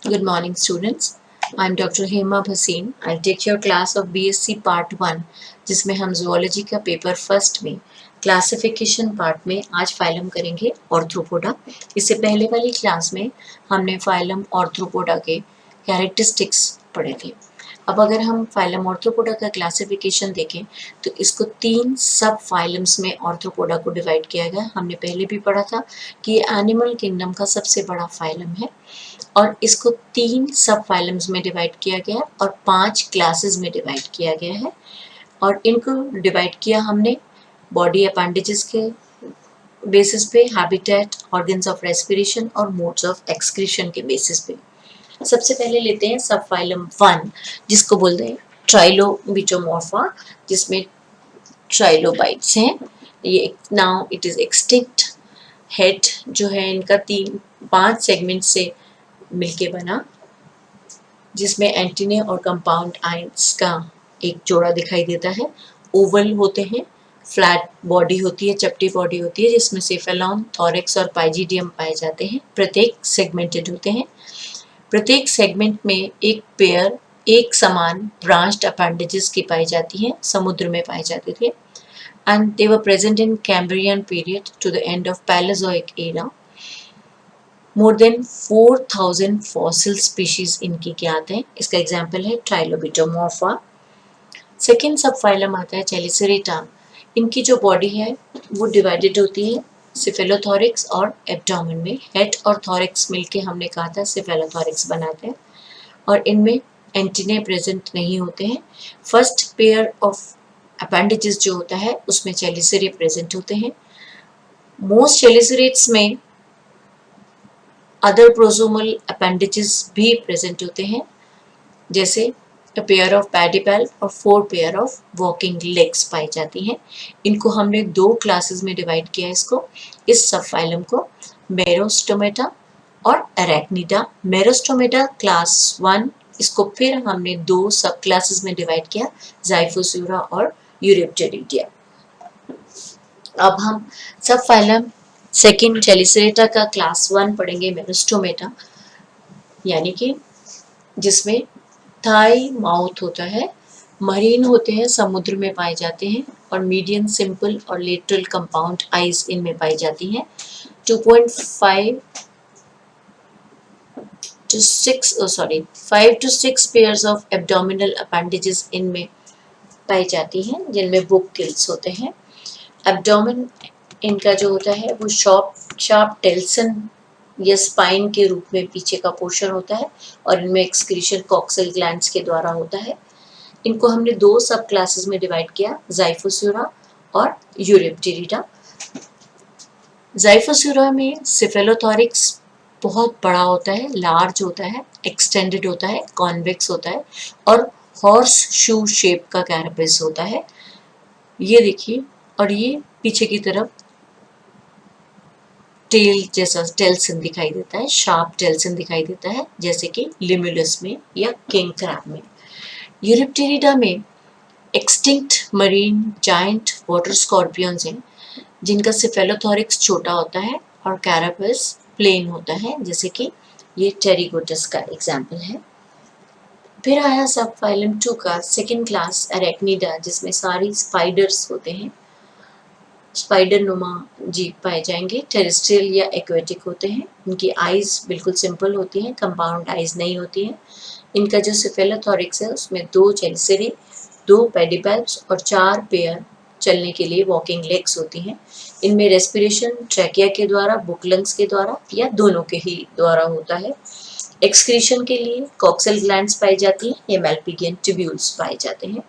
Good morning, students. I'm Dr. Hema Bhasin. I'll take your class of BSc Part 1, जिसमें हम zoology का paper first में classification part में आज phylum करेंगे ऑर्थ्रोपोडा। इससे पहले वाली क्लास में हमने फाइलम ऑर्थ्रोपोडा के कैरेक्टरिस्टिक्स पढ़े थे। अब अगर हम फाइलम ऑर्थ्रोपोडा का क्लासिफिकेशन देखें तो इसको 3 सब फाइलम्स में ऑर्थ्रोपोडा को डिवाइड किया गया। हमने पहले भी पढ़ा था कि ये एनिमल किंगडम का सबसे बड़ा फाइलम है और इसको 3 सब फाइलम्स में डिवाइड किया गया और 5 क्लासेस में डिवाइड किया गया है। और इनको डिवाइड किया हमने बॉडी अपेंडेजेस के बेसिस पे, हैबिटेट, ऑर्गन्स ऑफ रेस्पिरेशन और मोड्स ऑफ एक्सक्रीशन के बेसिस पे। सबसे पहले लेते हैं सब फाइलम 1 जिसको बोलते हैं ट्राइलोबिटोमॉर्फा, जिसमें ट्राइलोबाइट्स हैं। ये now it is extinct. Head जो है इनका 5 सेगमेंट से मिलके बना, जिसमें एंटीने और कंपाउंड आइंस का एक जोड़ा दिखाई देता है। ओवल होते हैं, फ्लैट बॉडी होती है, चपटी बॉडी होती है, जिसमें सेफेलॉन, थोरैक्स और पाइजिडियम पाए जाते हैं। प्रत्येक सेगमेंटेड होते हैं। प्रत्येक सेगमेंट में एक पेयर एक समान ब्रांच्ड अपेंडेजेस की पाई जाती हैं, समुद्र में पाए जाते थे। And they were present in Cambrian period to the end of Palaeozoic era. More than 4000 fossil species इनकी ज्ञात है। इसका एग्जाम्पल है ट्राइलोबिटोमॉर्फा। सेकेंड सब फाइलम आता है चेलिसेरेटा। इनकी जो बॉडी है वो डिवाइडेड होती है सिफेलोथोरिक्स और एब्डोमेन में। हेड और थोरिक्स मिलके हमने कहा था सिफेलोथोरिक्स बनाते हैं और इनमें एंटीने प्रेजेंट नहीं होते हैं। फर्स्ट पेयर ऑफ अपेंडेजेस जो होता है उसमें चेलिसेरे प्रेजेंट होते हैं। मोस्ट चेलिसेरेट्स में अदर प्रोसोमल अपेंडेजेस भी प्रेजेंट होते हैं, जैसे a pair of pedipalp और 4 पेयर ऑफ वॉकिंग लेग्स पाई जाती हैं। इनको हमने 2 क्लासेस में डिवाइड किया है इसको, इस सब फाइलम को, मेरोस्टोमेटा और अरेक्निडा। मेरोस्टोमेटा क्लास 1, इसको फिर हमने 2 सब क्लासेस में डिवाइड किया, ज़ाइफोसुरा और यूरिप्टेरिडिया। अब हम सब फाइलम सेकेंड चेलिसेरेटा का क्लास 1 पढ़ेंगे, मेरोस्टोमेटा, यानी कि जिसमें थाई माउथ होता है, मरीन होते हैं, समुद्र में पाए जाते हैं, और मीडियम सिंपल और लेटरल कंपाउंड आइज इनमें पाई जाती हैं। 2.5 to 5 to 6 pairs of abdominal appendages इनमें पाई जाती हैं, जिनमें बुक गिल्स होते हैं। एब्डोमेन इनका जो होता है वो शार्प टेल्सन या स्पाइन के रूप में पीछे का पोर्शन होता है और इनमें एक्सक्रीशन कॉक्सल ग्लैंड्स के द्वारा होता है। इनको हमने 2 सब क्लासेस में डिवाइड किया, ज़ाइफोसुरा और यूरिप्टेरिडा। ज़ाइफोसुरा में सिफेलोथोरिक्स बहुत बड़ा होता है, लार्ज होता है, एक्सटेंडेड होता है, कॉन्वेक्स होता है और हॉर्स शू शेप का कैरपेस होता है। ये देखिए, और ये पीछे की तरफ टेल जैसा टेल्सन दिखाई देता है, शार्प टेल्सन दिखाई देता है, जैसे कि लिमुलस में या किंग क्रैब में। यूरिप्टेरिडा में extinct marine giant water scorpions हैं, जिनका सिफेलोथोरिक्स छोटा होता है और कैरापस प्लेन होता है, जैसे कि ये टेरिगोटस का एग्जाम्पल है। फिर आया सब फाइलम 2 का सेकेंड क्लास अरेक्निडा, जिसमें सारी स्पाइडर्स होते हैं, स्पाइडर नुमा जीव पाए जाएंगे, टेरेस्ट्रियल या एक्वेटिक होते हैं। इनकी आइज बिल्कुल सिंपल होती हैं, कंपाउंड आइज नहीं होती हैं। इनका जो सिफेलोथोरिक्स है उसमें 2 चेलिसेरे, 2 पेडिपल्प्स और 4 पेयर चलने के लिए वॉकिंग लेग्स होती हैं। इनमें रेस्पिरेशन ट्रैकिया के द्वारा, बुक लंग्स के द्वारा या दोनों के ही द्वारा होता है। एक्सक्रीशन के लिए कॉक्सल ग्लैंड्स पाई जाती हैं या मेल्पिगियन ट्यूब्यूल्स पाए जाते हैं।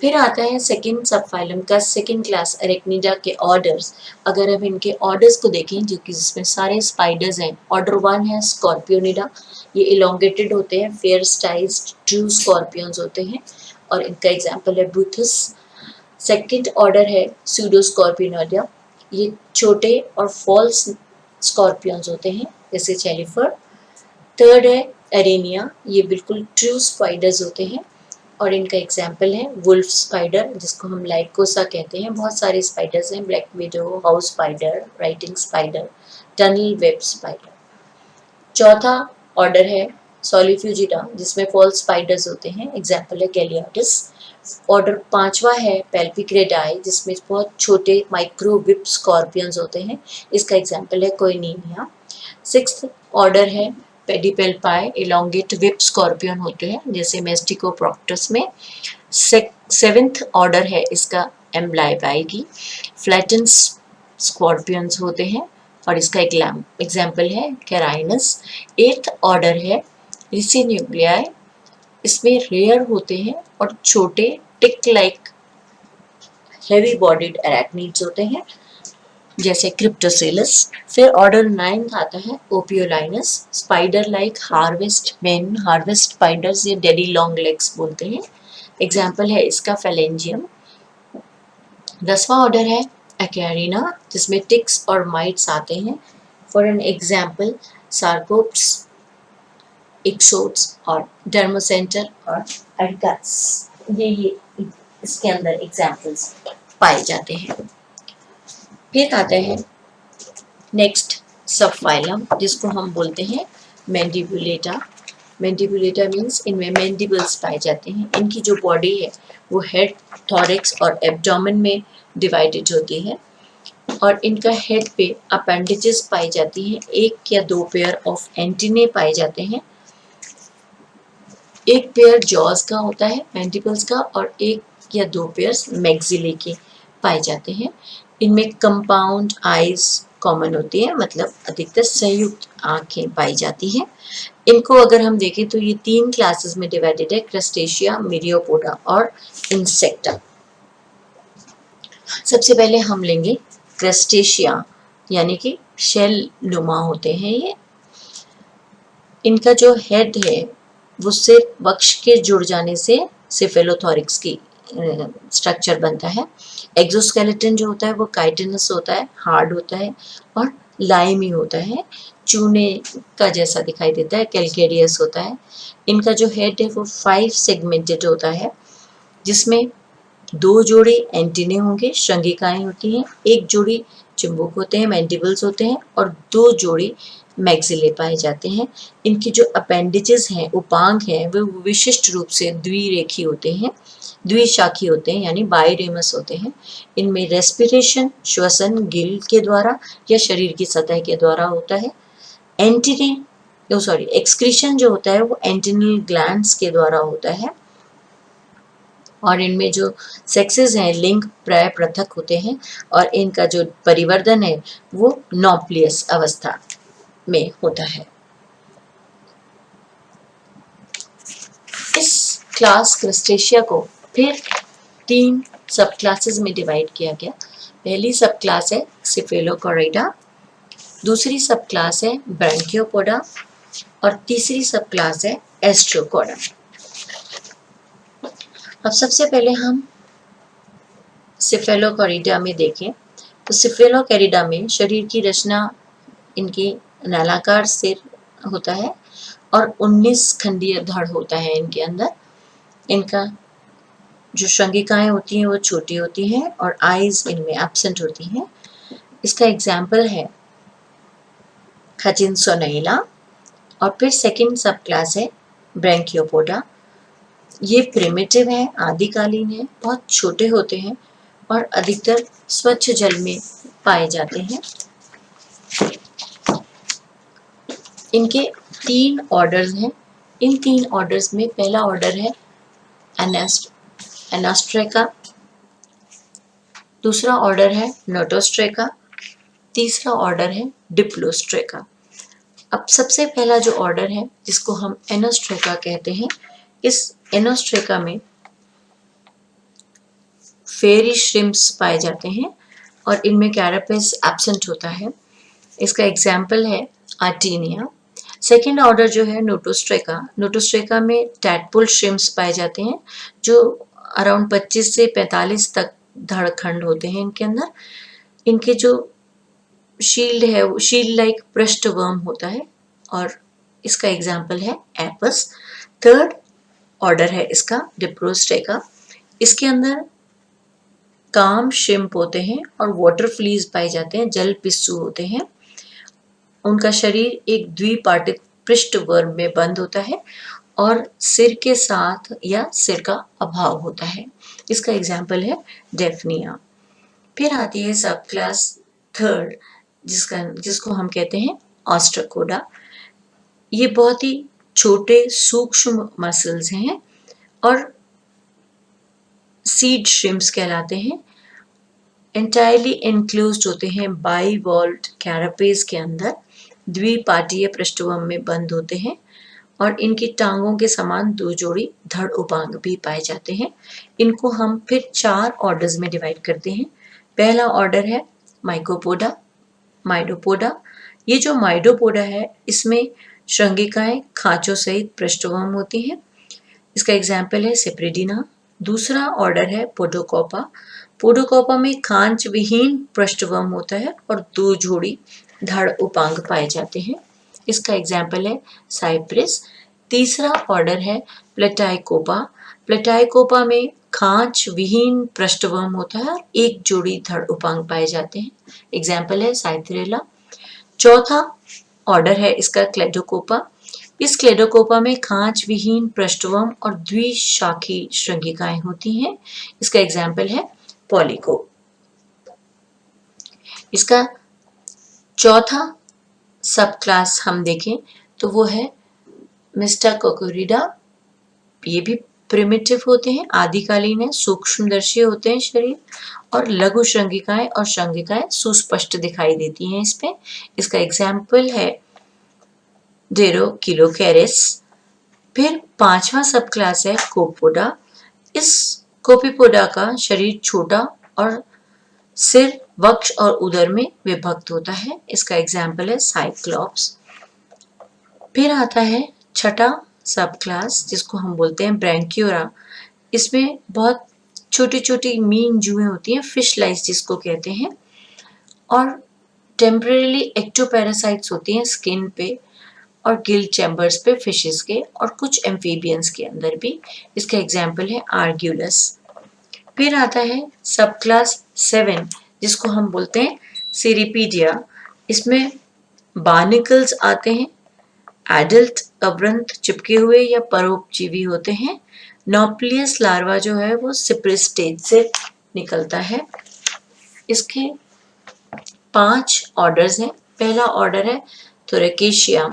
फिर आता है सेकेंड सब फाइलम का सेकेंड क्लास अरेक्निडा के ऑर्डर्स। अगर हम इनके ऑर्डर्स को देखें, जो कि जिसमें सारे स्पाइडर्स हैं, ऑर्डर 1 है स्कॉर्पियोनिडा। ये इलोंगेटेड होते हैं, फेयर स्टाइल्ड ट्रू स्कॉर्पियंस होते हैं और इनका एग्जाम्पल है बुथस। सेकेंड ऑर्डर है सूडोस्कॉर्पियोनिडा। ये छोटे और फॉल्स स्कॉर्पियंस होते हैं, जैसे चेलिफर। थर्ड है एरेनिया, ये बिल्कुल ट्रू स्पाइडर्स होते हैं और इनका एग्जाम्पल है वुल्फ स्पाइडर, जिसको हम लाइकोसा कहते हैं। बहुत सारे स्पाइडर्स हैं, black window, house spider, writing spider, tunnel web spider. चौथा ऑर्डर है सॉलिफ्यूजिटा जिसमें फॉल स्पाइडर्स होते हैं, एग्जाम्पल है गैलियाटिस। ऑर्डर 5वां है पेल्पिक्रेडाई जिसमें बहुत छोटे माइक्रोविप स्कॉर्पियंस होते हैं, इसका एग्जाम्पल है कोइनीनिया। 6th ऑर्डर है पेडिपेल्पाई, इलोंगेट विप स्कॉर्पियन होते हैं जैसे मेस्टिकोप्रोक्टस में। 7th ऑर्डर है इसका एम्ब्लाइबाई की, फ्लैटन स्कॉर्पियंस होते हैं और इसका एग्जाम्पल है कैराइनस। 8th ऑर्डर है रिसिन्यूक्लियाई, इसमें रेयर होते हैं और छोटे tick like heavy bodied arachnids होते हैं जैसे क्रिप्टोसेलस। फिर ऑर्डर 9 आता है ओपियोलाइनस, spider like harvestman, harvest spiders या डेडी लॉन्ग लेग्स बोलते हैं, एग्जाम्पल है इसका फेलेंजियम। 10वां ऑर्डर है एक्यारिना जिसमें टिक्स और माइट्स आते हैं, फॉर एन एग्जाम्पल सार्कोप्स, इक्सोट्स और डर्मोसेंटर और अर्कस, ये इसके अंदर एग्जाम्पल्स पाए जाते हैं। फिर आता है नेक्स्ट सब फाइलम जिसको हम बोलते हैं मैंडिबुलेटा। मैंडिबुलेटा मीन्स इनमें मैंडिबल्स पाए जाते हैं। इनकी जो बॉडी है वो हेड, थॉरेक्स और एब्डोमेन में डिवाइडेड होती है और इनका हेड पे अपेंडिजेस पाई जाती हैं, 1 या 2 पेयर ऑफ एंटीने पाए जाते हैं। एक पेयर जॉज का होता है मैंडिबल्स का और 1 या 2 पेयर्स मैक्सिले के पाए जाते हैं। इनमें कंपाउंड आईज कॉमन होती है, मतलब अधिकतर संयुक्त आंखें पाई जाती हैं। इनको अगर हम देखें तो ये 3 क्लासेस में डिवाइडेड है, क्रस्टेशिया, मिरियोपोडा और इंसेक्टा। सबसे पहले हम लेंगे क्रस्टेशिया यानी कि शेल नुमा होते हैं ये। इनका जो हेड है वो सिर्फ वक्ष के जुड़ जाने से सिफेलोथोरिक्स की स्ट्रक्चर बनता है। एक्सोस्केलेटन जो होता है वो काइटिनस होता है, हार्ड होता है और लाइमी होता है, चूने का जैसा दिखाई देता है, कैलकेरियस होता है। इनका जो हेड है वो 5 सेगमेंटेड होता है जिसमें 2 जोड़े एंटीने होंगे, श्रृंगिकाएं होती हैं, 1 जोड़ी चिंबुक होते हैं, मैंडिबल्स होते हैं और 2 जोड़े मैक्सिले पाए जाते हैं। इनकी जो अपेंडिजेस हैं, उपांग हैं, वो विशिष्ट रूप से द्विरेखी होते हैं, द्विशाखी होते हैं यानी बाइरेमस होते हैं। इनमें रेस्पिरेशन, श्वसन गिल के द्वारा या शरीर की सतह के द्वारा होता है। एक्सक्रीशन जो होता है वो एंटिनल ग्लैंड्स के द्वारा होता है और इनमें जो सेक्सेस हैं, लिंग प्राय पृथक होते हैं और इनका जो परिवर्धन है वो नॉप्लियस अवस्था में होता है। इस क्लास क्रस्टेशिया को फिर 3 सब क्लासेस में डिवाइड किया गया। पहली सब क्लास है सिफेलोकोरिडा, दूसरी सब क्लास है ब्रैंकियोपोडा और तीसरी सब क्लास है एस्ट्रोकोडा। अब सबसे पहले हम सिफेलोकोरिडा में देखें तो सिफेलोकोरिडा में शरीर की रचना, इनकी नालाकार सिर होता है और 19 खंडीय धड़ होता है इनके अंदर। इनका जो श्रृंगिकाएं होती हैं वो छोटी होती हैं और आईज इनमें एब्सेंट होती हैं। इसका एग्जाम्पल है खचिनसोनेला। और फिर सेकंड सब क्लास है ब्रैंकियोपोडा। ये प्रिमिटिव है, आदिकालीन है, बहुत छोटे होते हैं और अधिकतर स्वच्छ जल में पाए जाते हैं। इनके 3 ऑर्डर्स हैं। इन 3 ऑर्डर्स में पहला ऑर्डर है एनास्ट्रेका, दूसरा ऑर्डर है नोटोस्ट्रेका, तीसरा ऑर्डर है डिप्लोस्ट्रेका। अब सबसे पहला जो ऑर्डर है जिसको हम एनास्ट्रेका कहते हैं, इस एनास्ट्रेका में फेरी श्रिम्प्स पाए जाते हैं और इनमें कैरापेस एब्सेंट होता है। इसका एग्जाम्पल है आर्टीनिया। सेकेंड ऑर्डर जो है नोटोस्ट्रेका, नोटोस्ट्रेका में टैडपोल श्रिम्प्स पाए जाते हैं जो अराउंड 25 से 45 तक धड़खंड होते हैं इनके अंदर। इनके जो शील्ड है वो शील्ड लाइक पृष्ठवर्म होता है और इसका एग्जाम्पल है एपस। थर्ड ऑर्डर है इसका डिप्लोस्ट्रेका। इसके अंदर काम श्रिम्प होते हैं और वाटर फ्लीज पाए जाते हैं, जल पिस्सू होते हैं। उनका शरीर एक द्विपार्टित पृष्ठवर्म में बंद होता है और सिर के साथ या सिर का अभाव होता है। इसका एग्जाम्पल है डेफनिया। फिर आती है सब क्लास थर्ड जिसको हम कहते हैं ऑस्ट्राकोडा। ये बहुत ही छोटे सूक्ष्म मसल्स हैं और सीड श्रिम्प्स कहलाते हैं। एंटायरली एनक्लोज्ड होते हैं बाइवॉल्व्ड कैरापेस के अंदर, द्विपाटीय पृष्ठवर्म में बंद होते हैं और इनकी टांगों के समान 2 जोड़ी धड़ उपांग भी पाए जाते हैं। इनको हम फिर 4 ऑर्डर्स में डिवाइड करते हैं। पहला ऑर्डर है माइकोपोडा, माइडोपोडा। ये जो माइडोपोडा है इसमें श्रृंगिकाएं खांचों सहित पृष्ठवर्म होती हैं। इसका एग्जाम्पल है सेप्रेडिना। दूसरा ऑर्डर है पोडोकोपा। पोडोकोपा में खांच विहीन पृष्ठवर्म होता है और 2 जोड़ी धड़ उपांग पाए जाते हैं। इसका एग्जाम्पल है साइप्रिस। तीसरा ऑर्डर है प्लेटाइकोपा। प्लेटाइकोपा में खांच विहीन पृष्ठवर्म होता है और 1 जोड़ी धड़ उपांग पाए जाते हैं। एग्जाम्पल है साइथ्रेला। चौथा ऑर्डर है इसका क्लेडोकोपा। इस क्लेडोकोपा में खांच विहीन पृष्ठवर्म और द्विशाखी श्रृंगिकाएं होती हैं। इसका एग्जाम्पल है पॉलीकोप। इसका चौथा सब क्लास हम देखें तो वो है मिस्टाकोकोरिडा। ये भी प्रिमिटिव होते हैं, आदिकालीन है, सूक्ष्मदर्शी होते हैं शरीर और लघु श्रृंगिकाएं और श्रृंगिकाएं सुस्पष्ट दिखाई देती हैं इसमें। इसका एग्जाम्पल है डेरोकिलोकैरिस। फिर 5वां सब क्लास है कोपोडा। इस कोपिपोडा का शरीर छोटा और सिर, वक्ष और उदर में विभक्त होता है। इसका एग्जाम्पल है साइक्लॉप्स। फिर आता है छठा सब क्लास जिसको हम बोलते हैं ब्रैंकियोरा। इसमें बहुत छोटी छोटी मीन जुएं होती हैं, फिश लाइस जिसको कहते हैं, और टेम्परेली एक्टोपैरासाइट्स होती हैं स्किन पे और गिल चैम्बर्स पे फिशेस के और कुछ एम्फीबियंस के अंदर भी। इसका एग्जाम्पल है आर्ग्यूलस। फिर आता है सब क्लास 7 जिसको हम बोलते हैं सीरीपीडिया। इसमें बार्निकल्स आते हैं, एडल्ट अवरंत चिपके हुए या परोपजीवी होते हैं। नॉप्लियस लार्वा जो है वो सिप्रिस स्टेज से निकलता है। इसके 5 ऑर्डर्स हैं। पहला ऑर्डर है थोरेकेशिया।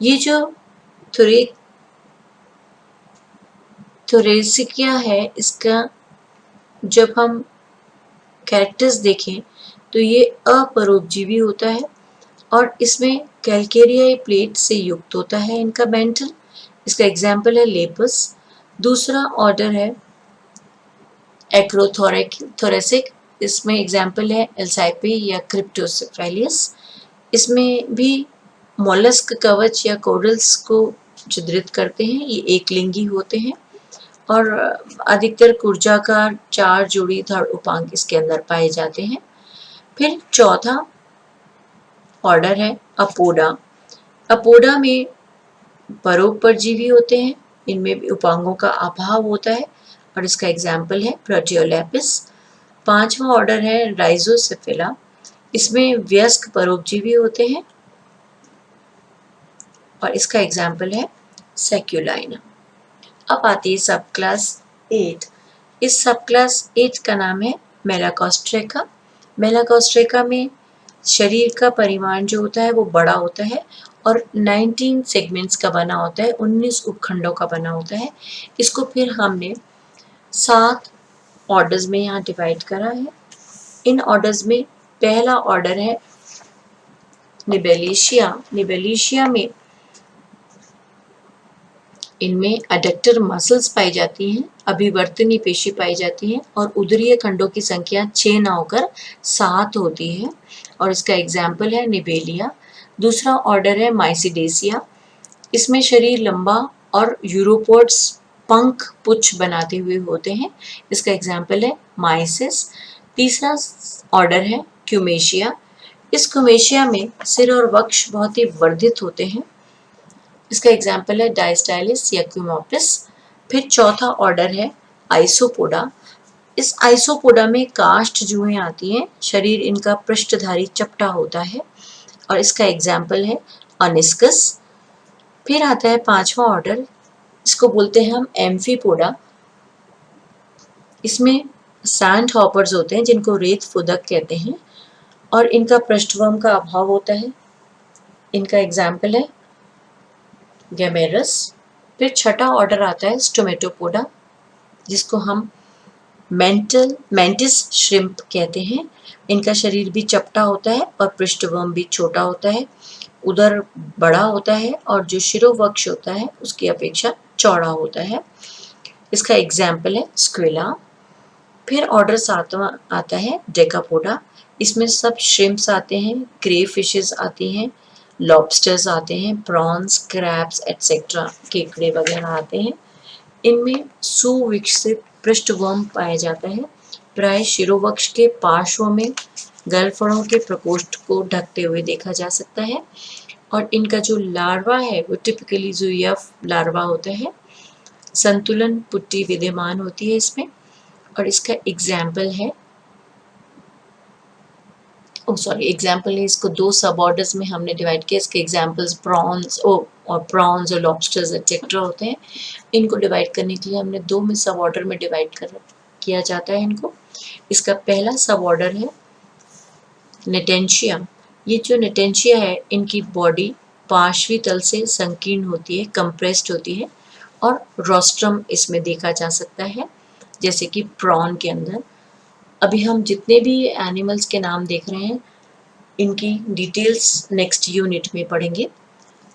ये जो थोरेसिकिया है, इसका जब हम कैरेक्टर्स देखें तो ये अपरोपजीवी होता है और इसमें कैल्केरियाई प्लेट से युक्त होता है इनका मेंटल। इसका एग्जाम्पल है लेपस। दूसरा ऑर्डर है एक्रोथोरेसिक। इसमें एग्जाम्पल है एल्साइपी या क्रिप्टोसेफेलियस। इसमें भी मोलस्क कवच या कोरल्स को छिद्रित करते हैं। ये एक लिंगी होते हैं और अधिकतर कुर्जाकार 4 जोड़ी धड़ उपांग इसके अंदर पाए जाते हैं। फिर चौथा ऑर्डर है अपोडा। अपोडा में परोपजीवी होते हैं, इनमें भी उपांगों का अभाव होता है और इसका एग्जाम्पल है प्रोटियोलैपिस। 5वां ऑर्डर है राइजोसेफेला। इसमें वयस्क परोपजीवी होते हैं और इसका एग्जाम्पल है सेक्युलाइना। अब आती है सब क्लास 8। इस सब क्लास 8 का नाम है मेलाकोस्ट्रेका। मेलाकोस्ट्रेका में शरीर का परिमाण जो होता है वो बड़ा होता है और 19 सेगमेंट्स का बना होता है, 19 उपखंडों का बना होता है। इसको फिर हमने 7 ऑर्डर्स में यहाँ डिवाइड करा है। इन ऑर्डर्स में पहला ऑर्डर है निबेलिशिया। निबेलिशिया में इनमें अडक्टर मसल्स पाई जाती हैं, अभिवर्तनी पेशी पाई जाती हैं और उदरीय खंडों की संख्या 6 ना होकर 7 होती है और इसका एग्जाम्पल है निबेलिया। दूसरा ऑर्डर है माइसिडेसिया। इसमें शरीर लंबा और यूरोपोड्स पंख पुच्छ बनाते हुए होते हैं। इसका एग्जाम्पल है माइसिस। तीसरा ऑर्डर है क्यूमेशिया। इस क्यूमेशिया में सिर और वक्ष बहुत ही वर्धित होते हैं। इसका एग्जाम्पल है डायस्टाइलिस या क्यूमोपिस। फिर चौथा ऑर्डर है आइसोपोडा। इस आइसोपोडा में काष्ठ जुएं आती हैं, शरीर इनका पृष्ठधारी चपटा होता है और इसका एग्जाम्पल है अनिस्कस। फिर आता है पांचवा ऑर्डर, इसको बोलते हैं हम एम्फीपोडा। इसमें सैंड हॉपर्स होते हैं जिनको रेत फुदक कहते हैं और इनका पृष्ठवम का अभाव होता है। इनका एग्जाम्पल है गैमेरस। फिर छठा ऑर्डर आता है स्टोमेटोपोडा, जिसको हम मेंटिस श्रिम्प कहते हैं। इनका शरीर भी चपटा होता है और पृष्ठवम भी छोटा होता है, उदर बड़ा होता है और जो शिरोवक्ष होता है उसकी अपेक्षा चौड़ा होता है। इसका एग्जाम्पल है स्क्विला। फिर ऑर्डर सातवां आता है डेकापोडा। इसमें सब श्रिम्प्स आते हैं, क्रे फिशेस आती हैं, लॉबस्टर्स आते हैं, प्रॉन्स, क्रैब्स एटसेट्रा, केकड़े वगैरह आते हैं। इनमें सुविकसित पृष्ठवम पाया जाता है, प्राय शिरोवक्ष के पार्श्व में गलफड़ों के प्रकोष्ठ को ढकते हुए देखा जा सकता है। और इनका जो लार्वा है वो टिपिकली ज़ूयफ लार्वा होता है। संतुलन पुट्टी विद्यमान होती है इसमें। और इसका एग्जाम्पल है एग्जाम्पल है, इसको दो सब ऑर्डर्स में हमने डिवाइड किया। इसके एग्जाम्पल्स प्रॉन्स और लॉबस्टर्स एटसेट्रा होते हैं। इनको डिवाइड करने के लिए हमने दो में सब ऑर्डर में किया जाता है इनको। इसका पहला सब ऑर्डर है नेटेंशिया। ये जो नेटेंशिया है, इनकी बॉडी पार्श्वी तल से संकीर्ण होती है, कंप्रेस्ड होती है और रोस्ट्रम इसमें देखा जा सकता है, जैसे कि प्रॉन के अंदर। अभी हम जितने भी एनिमल्स के नाम देख रहे हैं इनकी डिटेल्स नेक्स्ट यूनिट में पढ़ेंगे।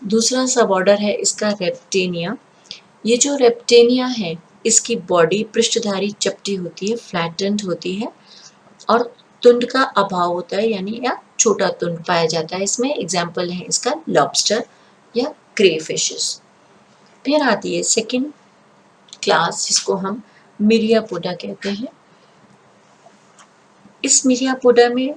दूसरा सब ऑर्डर है इसका रेप्टेनिया। ये जो रेप्टेनिया है इसकी बॉडी पृष्ठधारी चपटी होती है, फ्लैटेंड होती है और तुंड का अभाव होता है, यानी या छोटा तुंड पाया जाता है इसमें। एग्जाम्पल है इसका लॉबस्टर या क्रे फिशेस। फिर आती है सेकंड क्लास जिसको हम मिरियापोडा कहते हैं। इस मिरियापोडा में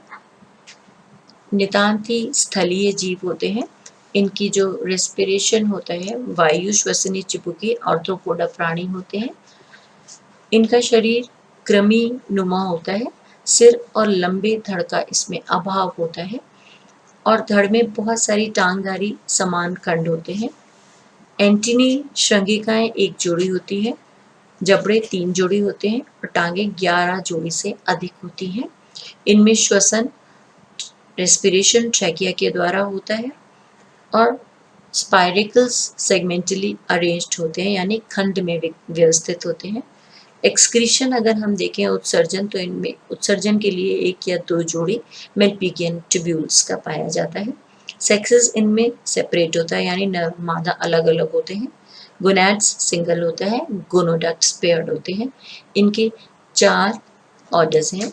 नितांत ही स्थलीय जीव होते हैं। इनकी जो रेस्पिरेशन होता है वायु श्वसनी चिपुकी आर्थ्रोपोडा प्राणी होते हैं। इनका शरीर कृमि नुमा होता है, सिर और लंबे धड़ का इसमें अभाव होता है और धड़ में बहुत सारी टांगधारी समान खंड होते हैं। एंटीनी श्रृंगिकाएं एक जोड़ी होती है, जबड़े 3 जोड़ी होते हैं और टांगे 11 जोड़ी से अधिक होती हैं। इनमें श्वसन रेस्पिरेशन ट्रैकिया के द्वारा होता है और स्पाइरिकल्स सेगमेंटली अरेंज्ड होते हैं, यानी खंड में व्यवस्थित होते हैं। एक्सक्रीशन अगर हम देखें उत्सर्जन, तो इनमें उत्सर्जन के लिए 1 या 2 जोड़ी मेल्पिगियन ट्यूब्यूल्स का पाया जाता है। सेक्सेस इनमें सेपरेट होता है, यानी नर मादा अलग अलग होते हैं। गोनैड्स सिंगल होता है, गोनोडक्ट्स पेयर्ड होते हैं। इनके 4 ऑर्डर्स हैं,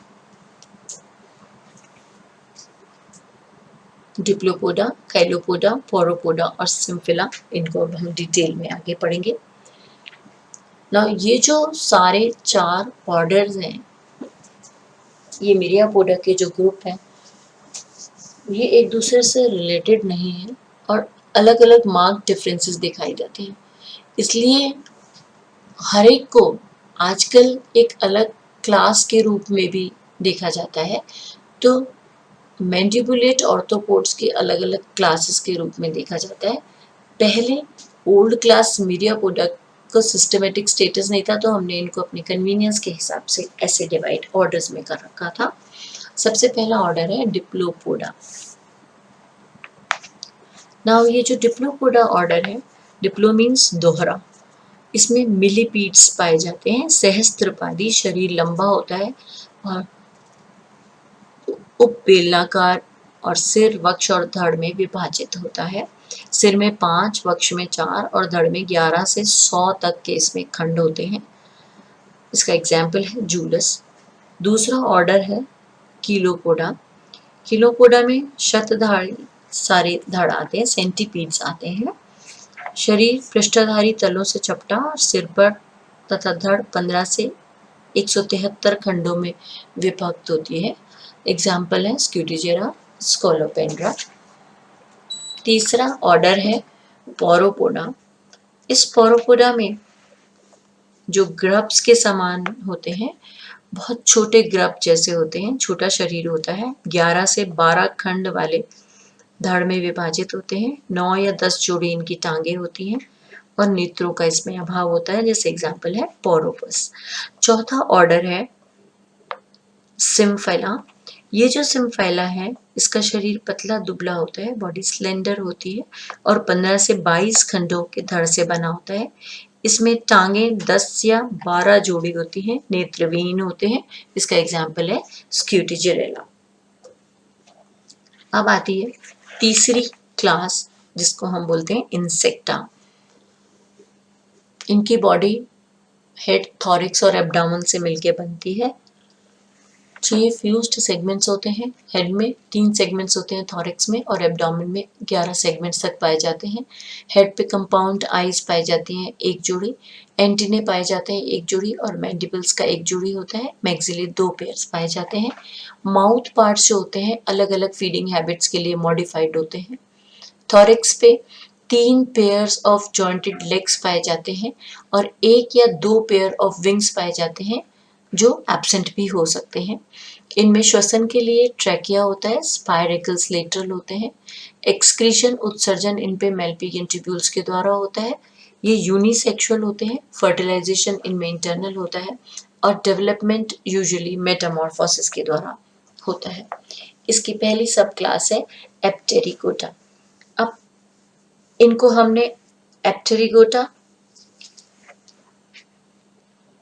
डिप्लोपोडा, कैलोपोडा, पोरोपोडा और सिम्फिला। इनको हम डिटेल में आगे पढ़ेंगे। ना ये जो सारे 4 ऑर्डर्स हैं, ये मिरियापोडा के जो ग्रुप हैं, ये एक दूसरे से रिलेटेड नहीं है और अलग अलग मार्क डिफरेंसेस दिखाई देते हैं। इसलिए हर एक को आजकल एक अलग क्लास के रूप में भी देखा जाता है। तो मैंडिबुलेट ऑर्थोपोड्स की अलग अलग क्लासेस के रूप में देखा जाता है। पहले ओल्ड क्लास मिरियापोडा को सिस्टमेटिक स्टेटस नहीं था, तो हमने इनको अपने कन्वीनियंस के हिसाब से ऐसे डिवाइड ऑर्डर्स में कर रखा था। सबसे पहला ऑर्डर है डिप्लोपोडा। नाउ ये जो डिप्लोपोडा ऑर्डर है, डिप्लो मीन्स दोहरा, इसमें मिलीपीड्स पाए जाते हैं। सहस्त्रपादी, शरीर लंबा होता है और उपबेलनाकार और सिर, वक्ष और धड़ में विभाजित होता है। सिर में 5, वक्ष में 4 और धड़ में 11 से 100 तक के इसमें खंड होते हैं। इसका एग्जाम्पल है जूलस। दूसरा ऑर्डर है कीलोपोडा। कीलोपोडा में शतधारी सारे धड़ आते हैं, सेंटीपीड्स आते हैं। शरीर पृष्ठधारी तलों से चपटा और सिर पर तथा धड़ 15 से 173 खंडों में विभक्त होती है। एग्जाम्पल है स्क्यूटिजेरा, स्कोलोपेंड्रा। तीसरा ऑर्डर है पोरोपोडा। इस पोरोपोडा में जो ग्रब्स के समान होते हैं, बहुत छोटे ग्रब जैसे होते हैं, छोटा शरीर होता है। 11 से 12 खंड वाले धड़ में विभाजित होते हैं। 9 या 10 जोड़ी इनकी टांगे होती हैं और नेत्रों का इसमें अभाव होता है, जैसे एग्जाम्पल है पोरोपस। चौथा ऑर्डर है सिम्फैला। ये जो सिम्फैला है इसका शरीर पतला दुबला होता है, बॉडी स्लेंडर होती है और 15 से 22 खंडों के धड़ से बना होता है। इसमें टांगे 10 या 12 जोड़ी होती हैं, नेत्रविहीन होते हैं। इसका एग्जाम्पल है स्क्यूटिजेरेला। अब आती है तीसरी क्लास जिसको हम बोलते हैं इंसेक्टा। इनकी बॉडी हेड, थॉरिक्स और एब्डोमेन से मिलकर बनती है। 6 फ्यूज्ड सेगमेंट्स होते हैं हेड में, 3 सेगमेंट्स होते हैं थॉरिक्स में और एब्डोमेन में 11 सेगमेंट्स तक पाए जाते हैं। हेड पे कंपाउंड आईज पाई जाती हैं 1 जोड़ी, एंटीने पाए जाते हैं 1 जोड़ी और मैंडिबल्स का 1 जोड़ी होता है। मैक्सिली 2 पेयर्स पाए जाते हैं। माउथ पार्ट्स जो होते हैं अलग अलग फीडिंग हैबिट्स के लिए मॉडिफाइड होते हैं। थॉरिक्स पे 3 पेयर्स ऑफ जॉइंटेड लेग्स पाए जाते हैं और 1 या 2 पेयर ऑफ विंग्स पाए जाते हैं जो एब्सेंट भी हो सकते हैं। इनमें श्वसन के लिए ट्रैकिया होता है, स्पाइरेकल्स लेटरल होते हैं। एक्सक्रीशन, उत्सर्जन इन पे मेल्पिगियन ट्यूब्यूल्स के द्वारा होता है। ये यूनिसेक्सुअल होते हैं। फर्टिलाइजेशन इनमें इंटरनल होता है और डेवलपमेंट यूजुअली मेटामॉर्फोसिस के द्वारा होता है। इसकी पहली सब क्लास है एप्टेरिकोटा। अब इनको हमने एप्टेरिकोटा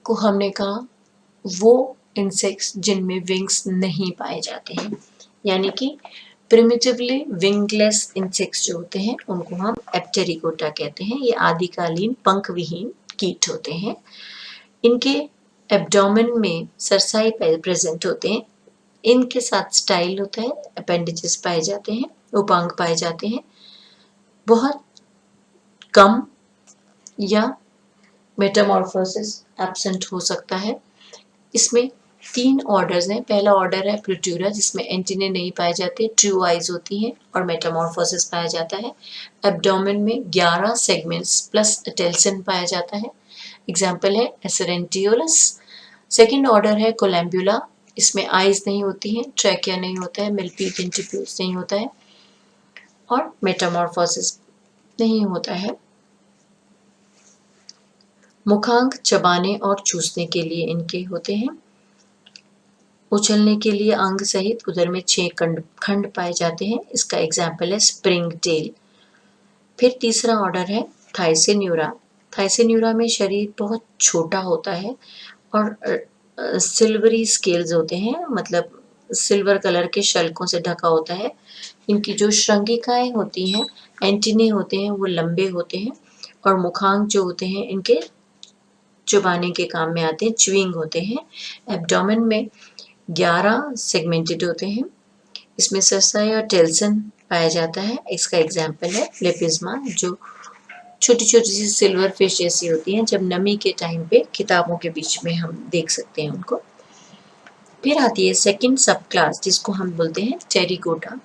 को हमने कहा वो इंसेक्ट्स जिनमें विंग्स नहीं पाए जाते हैं, यानी कि प्रिमिटिवली विंगलेस इंसेक्ट्स जो होते हैं उनको हम एप्टेरिकोटा कहते हैं। ये आदिकालीन पंख विहीन कीट होते हैं। इनके एब्डोमेन में सरसाई प्रेजेंट होते हैं। इनके साथ स्टाइल होता है, अपेंडिजेस पाए जाते हैं, उपांग पाए जाते हैं। बहुत कम या मेटामॉर्फोसिस एब्सेंट हो सकता है। इसमें 3 ऑर्डर्स हैं। पहला ऑर्डर है प्रोट्यूरा जिसमें एंटीने नहीं पाए जाते, ट्रू आइज होती हैं और मेटामॉर्फोसिस पाया जाता है। एब्डोमेन में 11 सेगमेंट्स प्लस टेल्सन पाया जाता है। एग्जाम्पल है एसरेंटियोलस। सेकेंड ऑर्डर है कोलैम्बुला, इसमें आइज नहीं होती हैं, ट्रैकिया नहीं होता है, मेल्पिगियन ट्यूब्यूल्स नहीं होता है और मेटामॉर्फोसिस नहीं होता है। मुखांक चबाने और चूसने के लिए इनके होते हैं। उछलने के लिए अंग सहित उदर में 6 खंड पाए जाते हैं। इसका एग्जाम्पल है स्प्रिंग टेल। फिर तीसरा ऑर्डर है थाइसेन्यूरा। थाइसेन्यूरा में शरीर बहुत छोटा होता है और सिल्वरी स्केल्स होते हैं, मतलब सिल्वर कलर के शल्कों से ढका होता है। इनकी जो श्रृंगिकाएं होती हैं, एंटीने होते हैं, वो लंबे होते हैं और मुखांक जो होते हैं इनके चुबाने के काम में आते हैं, च्यूइंग होते हैं। एब्डोमेन में 11 सेगमेंटेड होते हैं। इसमें सरसाई और टेल्सन पाया जाता है। इसका एग्जाम्पल है लेपिज्मा, जो छोटी छोटी सी सिल्वर फिश जैसी होती हैं। जब नमी के टाइम पे किताबों के बीच में हम देख सकते हैं उनको। फिर आती है सेकंड सब क्लास जिसको हम बोलते हैं टेरिकोटा।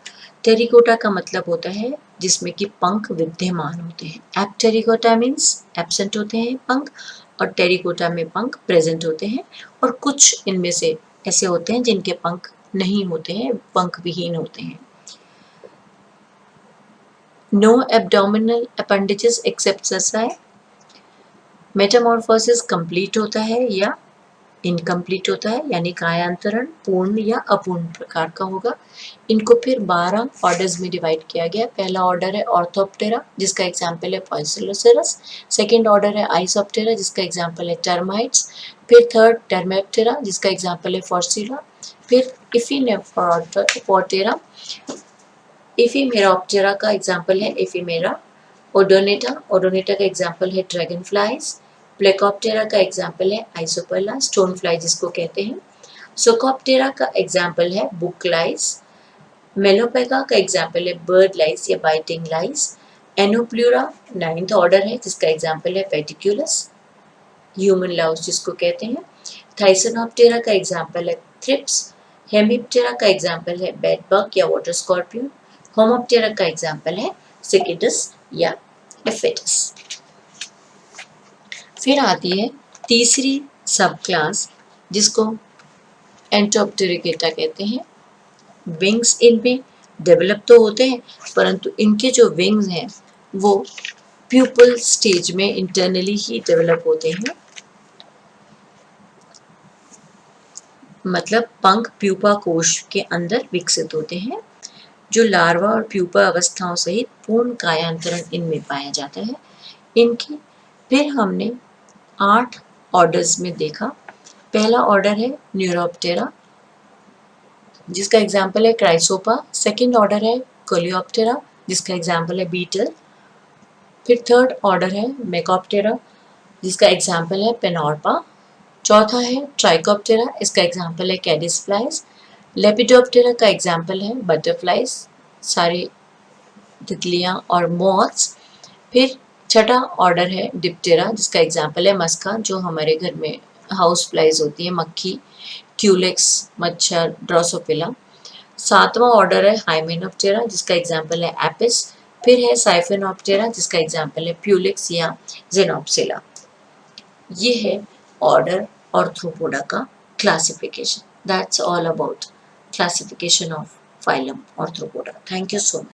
टेरिकोटा का मतलब होता है जिसमें कि पंख विद्यमान होते हैं। एप्टेरिकोटा मीन्स एब्सेंट होते हैं पंख और टेरिकोटा में पंख प्रेजेंट होते हैं। और कुछ इनमें से ऐसे होते हैं जिनके पंख नहीं होते हैं, पंख विहीन होते हैं। No abdominal appendages except cerci. Metamorphosis complete होता है या इनकम्प्लीट होता है, यानी कायांतरण पूर्ण या अपूर्ण प्रकार का होगा। इनको फिर 12 ऑर्डर्स में डिवाइड किया गया। पहला ऑर्डर है ऑर्थोप्टेरा जिसका एग्जाम्पल है पॉइसोलोसेरस। सेकेंड ऑर्डर है आइसोप्टेरा जिसका एग्जाम्पल है टर्माइट्स। फिर थर्ड टर्मेप्टेरा जिसका एग्जाम्पल है फॉर्सिला। फिर इफिनेफोटेरा, इफिमेराप्टेरा का एग्जाम्पल है एफिमेरा। ओडोनेटा, ओडोनेटा का एग्जाम्पल है ड्रैगन फ्लाइज। प्लेकोप्टेरा का एग्जाम्पल है आइसोपर्ला, स्टोन फ्लाई जिसको कहते हैं। सोकोप्टेरा का एग्जाम्पल है बुक लाइस। मेलोपेगा का एग्जाम्पल है बर्ड लाइस या बाइटिंग लाइस। एनोप्लूरा 9th ऑर्डर है जिसका एग्जाम्पल है पेटिक्यूलस, ह्यूमन लाउस जिसको कहते हैं। थाइसोनोप्टेरा का एग्जाम्पल है थ्रिप्स। हेमिप्टेरा का एग्जाम्पल है बेड बग या वाटर स्कॉर्पियन। होमोप्टेरा का एग्जाम्पल है सिकिडस या एफिडस। फिर आती है तीसरी सब क्लास जिसको एंटोप्टेरिकेटा कहते हैं। विंग्स इनमें डेवलप तो होते हैं, परंतु इनके जो विंग्स हैं वो प्यूपल स्टेज में इंटरनली ही डेवलप होते हैं, मतलब पंख प्यूपा कोश के अंदर विकसित होते हैं। जो लार्वा और प्यूपा अवस्थाओं सहित पूर्ण कायांतरण इनमें पाया जाता है। इनके फिर हमने 8 ऑर्डर्स में देखा। पहला ऑर्डर है न्यूरोप्टेरा, जिसका एग्जाम्पल है क्राइसोपा। सेकेंड ऑर्डर है कोलियोप्टेरा, जिसका एग्जाम्पल है बीटल। फिर थर्ड ऑर्डर है मेकॉप्टेरा, जिसका एग्जाम्पल है पेनॉर्पा। चौथा है ट्राइकोप्टेरा, इसका एग्जाम्पल है कैडिस फ्लाइज। लेपिडोप्टेरा का एग्जाम्पल है बटरफ्लाइज, सारे तितलियां और मॉथ्स। फिर छठा ऑर्डर है डिप्टेरा, जिसका एग्जाम्पल है मस्का, जो हमारे घर में हाउस फ्लाइज होती है, मक्खी, क्यूलेक्स, मच्छर, ड्रोसोफिला। सातवां ऑर्डर है हाइमेनोप्टेरा, जिसका एग्जाम्पल है एपिस। फिर है साइफेनोप्टेरा, जिसका एग्जाम्पल है प्यूलिक्स या जेनोप्सिला। ये है ऑर्डर ऑर्थ्रोपोडा का classification. That's all about classification of phylum Arthropoda. Thank you so much.